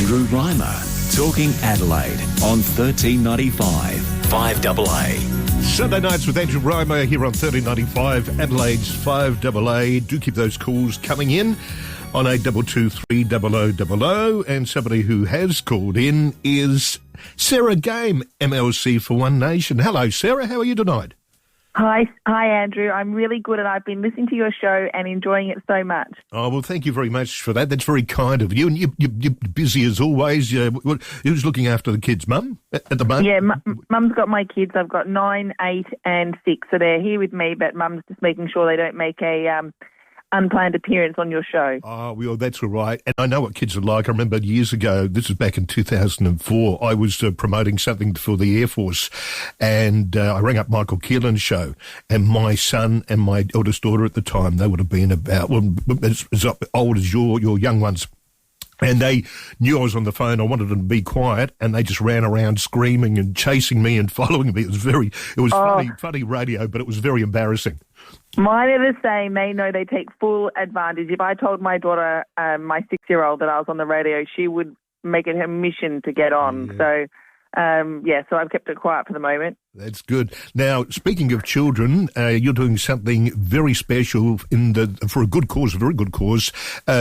Andrew Reimer, talking Adelaide on 1395 5AA. Sunday nights with Andrew Reimer here on 1395 Adelaide's 5AA. Do keep those calls coming in on 82230000. And somebody who has called in is Sarah Game MLC for One Nation. Hello, Sarah. How are you tonight? Hi, Andrew. I'm really good, and I've been listening to your show and enjoying it so much. Oh, well, thank you very much for that. That's very kind of you. And you're busy as always. Who's looking after the kids, Mum, at the moment? Yeah, Mum's got my kids. I've got 9, 8 and 6, so they're here with me, but Mum's just making sure they don't make a unplanned appearance on your show. Oh, well, that's all right. And I know what kids are like. I remember years ago, this was back in 2004, I was promoting something for the Air Force, and I rang up Michael Keelan's show, and my son and my eldest daughter at the time, they would have been about, well, as old as your young ones. And they knew I was on the phone. I wanted them to be quiet, and they just ran around screaming and chasing me and following me. It was funny radio, but it was very embarrassing. Mine are the same. They know they take full advantage. If I told my daughter, my 6-year-old, that I was on the radio, she would make it her mission to get on. Yeah. So, so I've kept it quiet for the moment. That's good. Now, speaking of children, you're doing something very special for a good cause, a very good cause,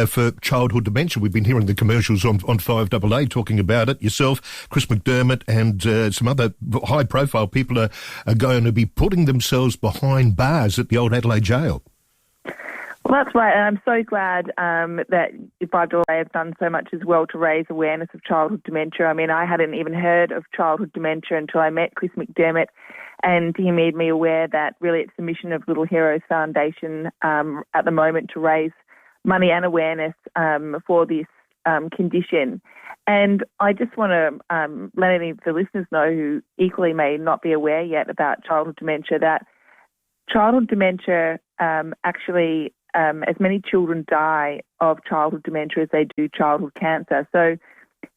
for childhood dementia. We've been hearing the commercials on 5AA talking about it. Yourself, Chris McDermott, and some other high-profile people are going to be putting themselves behind bars at the old Adelaide jail. Well, that's right, and I'm so glad that 5AA have done so much as well to raise awareness of childhood dementia. I mean, I hadn't even heard of childhood dementia until I met Chris McDermott, and he made me aware that really it's the mission of Little Heroes Foundation at the moment to raise money and awareness for this condition. And I just want to let any of the listeners know who equally may not be aware yet about childhood dementia that childhood dementia actually... as many children die of childhood dementia as they do childhood cancer. So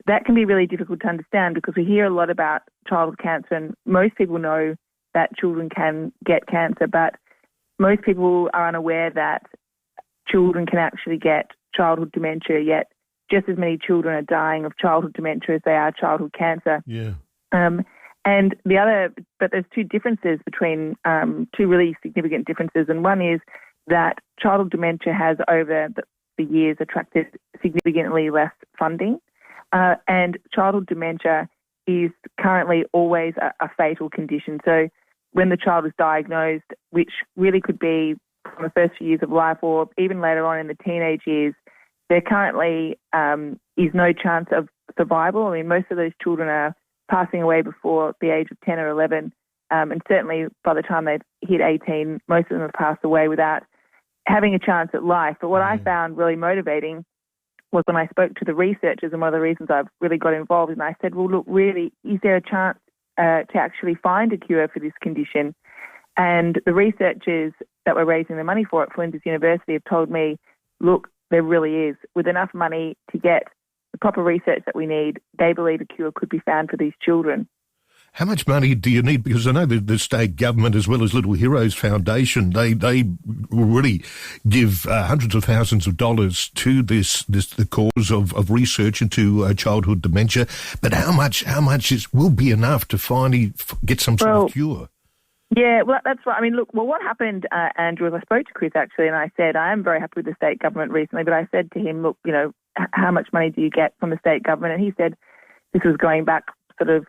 that can be really difficult to understand because we hear a lot about childhood cancer, and most people know that children can get cancer, but most people are unaware that children can actually get childhood dementia, yet just as many children are dying of childhood dementia as they are childhood cancer. Yeah. But there's two differences between two really significant differences, and one is that childhood dementia has over the years attracted significantly less funding, and childhood dementia is currently always a fatal condition. So when the child is diagnosed, which really could be from the first few years of life or even later on in the teenage years, there currently is no chance of survival. I mean, most of those children are passing away before the age of 10 or 11, and certainly by the time they've hit 18, most of them have passed away without having a chance at life. But what I found really motivating was when I spoke to the researchers, and one of the reasons I've really got involved, and I said, well, look, really, is there a chance to actually find a cure for this condition? And the researchers that were raising the money for it, Flinders University, have told me, look, there really is. With enough money to get the proper research that we need, they believe a cure could be found for these children. How much money do you need? Because I know the state government, as well as Little Heroes Foundation, they really give hundreds of thousands of dollars to the cause of research into childhood dementia. But how much will be enough to finally get some sort of cure? Yeah, well, that's right. I mean, look, what happened, Andrew, is I spoke to Chris actually, and I said, I am very happy with the state government recently, but I said to him, look, how much money do you get from the state government? And he said, this was going back sort of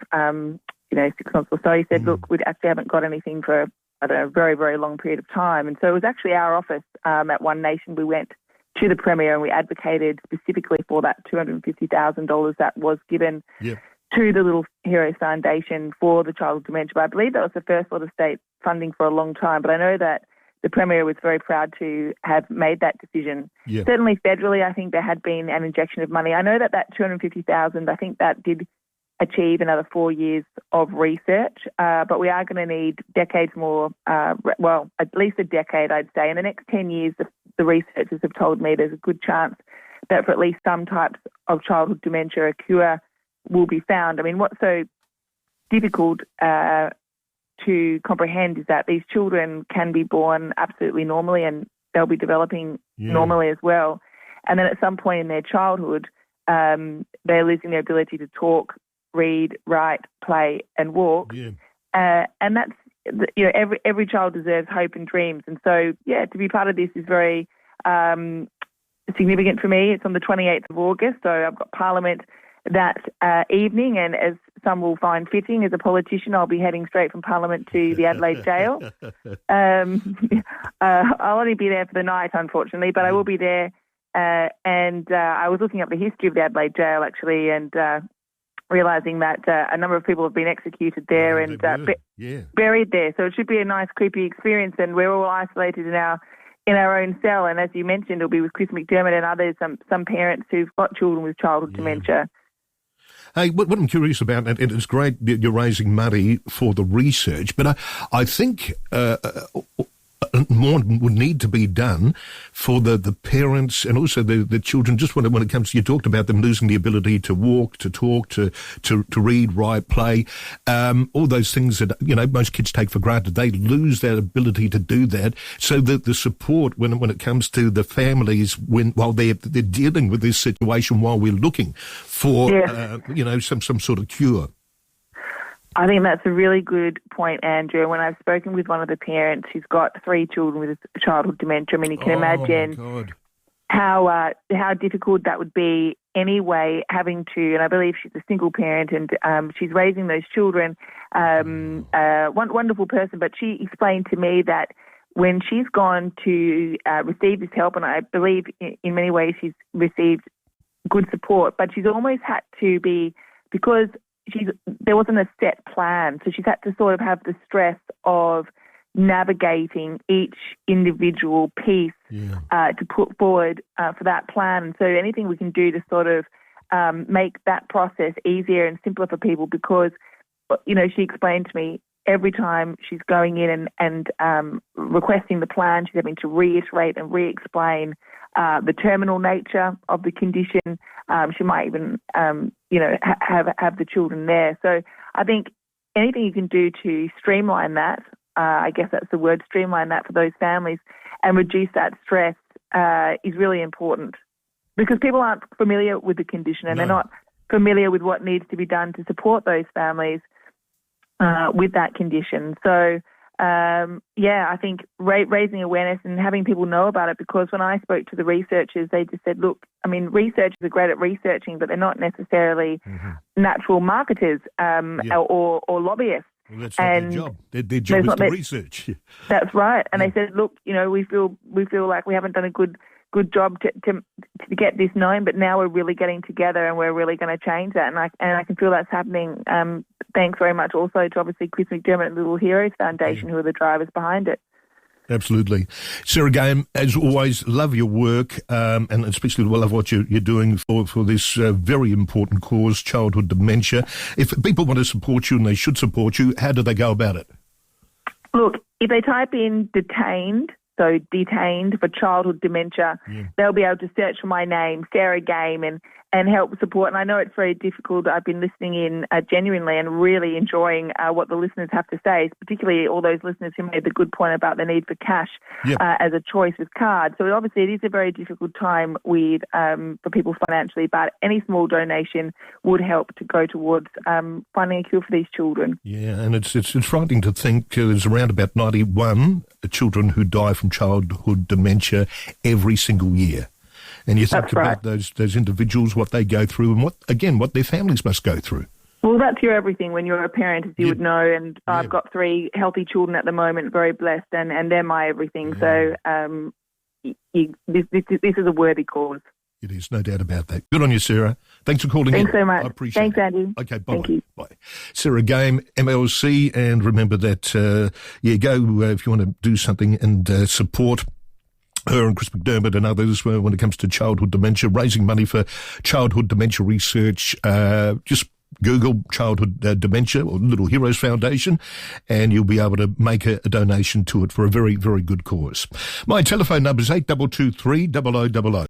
6 months or so. He said, look, we actually haven't got anything for, a very, very long period of time. And so it was actually our office at One Nation. We went to the Premier and we advocated specifically for that $250,000 that was given to the Little Heroes Foundation for the childhood dementia. But I believe that was the first lot of state funding for a long time. But I know that the Premier was very proud to have made that decision. Yeah. Certainly federally, I think there had been an injection of money. I know that $250,000, I think that did achieve another 4 years of research, but we are going to need decades more, at least a decade, I'd say. In the next 10 years, the researchers have told me there's a good chance that for at least some types of childhood dementia, a cure will be found. I mean, what's so difficult to comprehend is that these children can be born absolutely normally and they'll be developing normally as well. And then at some point in their childhood, they're losing their ability to talk, read, write, play, and walk. Yeah. And that's, every child deserves hope and dreams. And so, to be part of this is very significant for me. It's on the 28th of August, so I've got Parliament that evening, and as some will find fitting, as a politician, I'll be heading straight from Parliament to the Adelaide jail. I'll only be there for the night, unfortunately, but I will be there. And I was looking up the history of the Adelaide jail, actually, and realising that a number of people have been executed there and buried there. So it should be a nice, creepy experience, and we're all isolated in our own cell. And as you mentioned, it'll be with Chris McDermott and others, some parents who've got children with childhood dementia. Hey, what I'm curious about, and it's great that you're raising money for the research, but I think more would need to be done for the parents and also the children. Just when it comes to, you talked about them losing the ability to walk, to talk, to read, write, play, all those things that, most kids take for granted. They lose that ability to do that. So the support when it comes to the families while they're dealing with this situation, while we're looking for, some sort of cure. I think that's a really good point, Andrew. When I've spoken with one of the parents who's got 3 children with childhood dementia, I mean, you can imagine how difficult that would be anyway, having to, and I believe she's a single parent and she's raising those children, one wonderful person, but she explained to me that when she's gone to receive this help, and I believe in many ways she's received good support, but she's almost had to be, because there wasn't a set plan, so she's had to sort of have the stress of navigating each individual piece to put forward for that plan. And so anything we can do to sort of make that process easier and simpler for people, because, she explained to me every time she's going in and requesting the plan, she's having to reiterate and re-explain the terminal nature of the condition. She might even, have the children there. So I think anything you can do to streamline that, I guess that's the word, streamline that for those families and reduce that stress is really important, because people aren't familiar with the condition and they're not familiar with what needs to be done to support those families with that condition. So, I think raising awareness and having people know about it, because when I spoke to the researchers, they just said, look, I mean, researchers are great at researching, but they're not necessarily natural marketers or lobbyists. Well, that's not their job. Their job is to research. That's right. And they said, look, we feel like we haven't done a good job to get this known, but now we're really getting together and we're really going to change that. And I can feel that's happening. Thanks very much also to obviously Chris McDermott and Little Heroes Foundation, who are the drivers behind it. Absolutely. Sarah Game, as always, love your work, and especially love what you're doing for this very important cause, childhood dementia. If people want to support you, and they should support you, how do they go about it? Look, if they type in detained for childhood dementia, they'll be able to search for my name, Sarah Game, and help support. And I know it's very difficult. I've been listening in genuinely and really enjoying what the listeners have to say, particularly all those listeners who made the good point about the need for cash as a choice with cards. So obviously it is a very difficult time for people financially, but any small donation would help to go towards finding a cure for these children. Yeah, and it's frightening to think there's around about 91 children who die from childhood dementia every single year. And you think about those individuals, what they go through, and what their families must go through. Well, that's your everything when you're a parent, as you would know. And I've got 3 healthy children at the moment, very blessed, and they're my everything. So this is a worthy cause. It is, no doubt about that. Good on you, Sarah. Thanks for calling in. Thanks so much. I appreciate it. Thanks, Andy. Okay, bye. Thank you. Bye. Sarah Game, MLC, and remember that, go if you want to do something and support her and Chris McDermott and others when it comes to childhood dementia, raising money for childhood dementia research. Just Google childhood dementia or Little Heroes Foundation, and you'll be able to make a donation to it for a very, very good cause. My telephone number is 8223 0000.